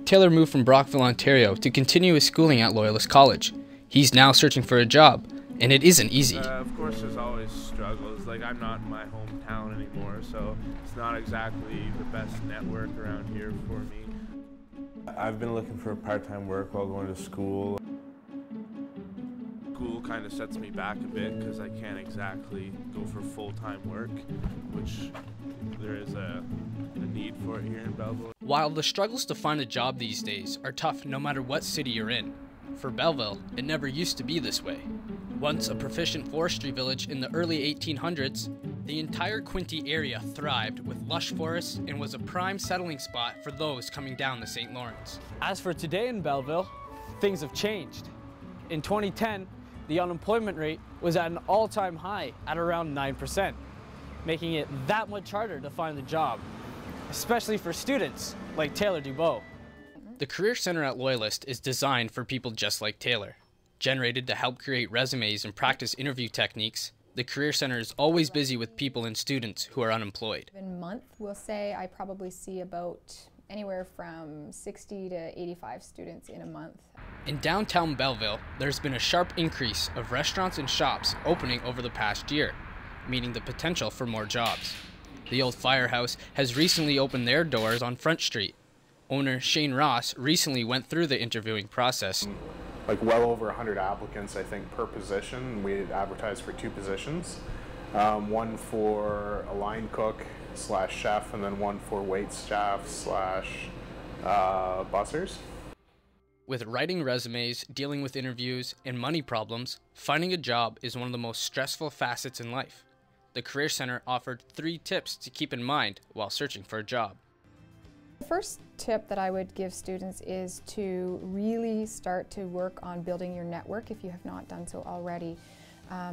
Taylor moved from Brockville, Ontario to continue his schooling at Loyalist College. He's now searching for a job, and it isn't easy. Of course, there's always struggles. Like, I'm not in my hometown anymore, so it's not exactly the best network around here for me. I've been looking for part-time work while going to school. School kind of sets me back a bit because I can't exactly go for full-time work, which there is a need for it here in Belleville. While the struggles to find a job these days are tough no matter what city you're in, for Belleville, it never used to be this way. Once a proficient forestry village in the early 1800s, the entire Quinte area thrived with lush forests and was a prime settling spot for those coming down the St. Lawrence. As for today in Belleville, things have changed. In 2010, the unemployment rate was at an all-time high at around 9%, making it that much harder to find a job, especially for students like Taylor Dubois. The Career Center at Loyalist is designed for people just like Taylor. Generated to help create resumes and practice interview techniques, the Career Center is always busy with people and students who are unemployed. In a month, we'll say I probably see about anywhere from 60 to 85 students in a month. In downtown Belleville, there's been a sharp increase of restaurants and shops opening over the past year, meaning the potential for more jobs. The old Firehouse has recently opened their doors on Front Street. Owner Shane Ross recently went through the interviewing process. Like well over 100 applicants, I think, per position. We advertised for 2 positions, one for a line cook / chef, and then one for wait staff / bussers. With writing resumes, dealing with interviews, and money problems, finding a job is one of the most stressful facets in life. The Career Center offered 3 tips to keep in mind while searching for a job. The first tip that I would give students is to really start to work on building your network if you have not done so already.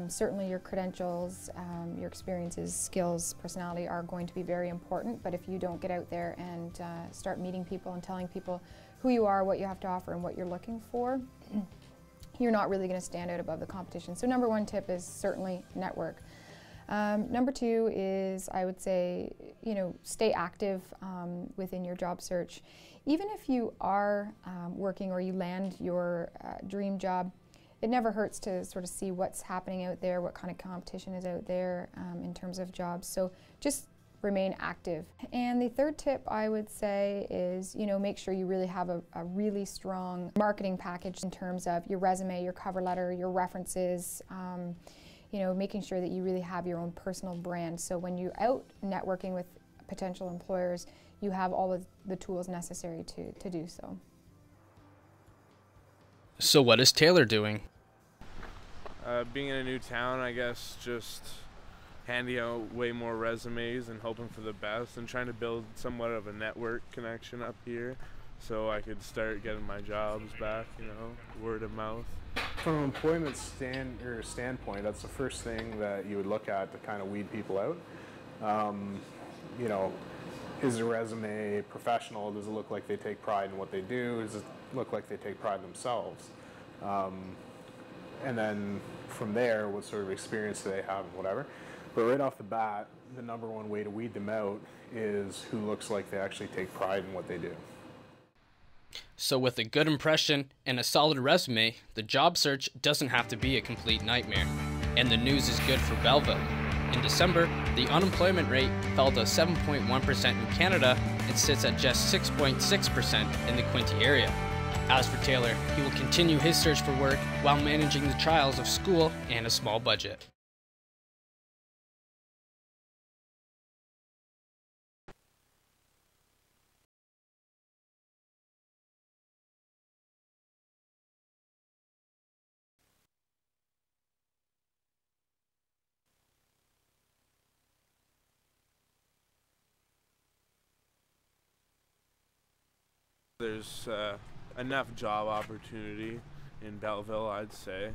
Certainly your credentials, your experiences, skills, personality are going to be very important, but if you don't get out there and start meeting people and telling people who you are, what you have to offer, and what you're looking for, you're not really going to stand out above the competition. So number 1 tip is certainly network. Number 2 is, I would say, stay active within your job search. Even if you are working or you land your dream job, it never hurts to sort of see what's happening out there, what kind of competition is out there in terms of jobs. So just remain active. And the third tip I would say is, make sure you really have a really strong marketing package in terms of your resume, your cover letter, your references, making sure that you really have your own personal brand. So when you're out networking with potential employers, you have all of the tools necessary to do so. So what is Taylor doing? Being in a new town, I guess, just handing out way more resumes and hoping for the best and trying to build somewhat of a network connection up here so I could start getting my jobs back, word of mouth. From an employment standpoint, that's the first thing that you would look at to kind of weed people out. Is the resume professional? Does it look like they take pride in what they do? Does it look like they take pride themselves? And then from there, what sort of experience do they have and whatever. But right off the bat, the number 1 way to weed them out is who looks like they actually take pride in what they do. So with a good impression and a solid resume, the job search doesn't have to be a complete nightmare. And the news is good for Belleville. In December, the unemployment rate fell to 7.1% in Canada and sits at just 6.6% in the Quinte area. As for Taylor, he will continue his search for work while managing the trials of school and a small budget. There's enough job opportunity in Belleville, I'd say.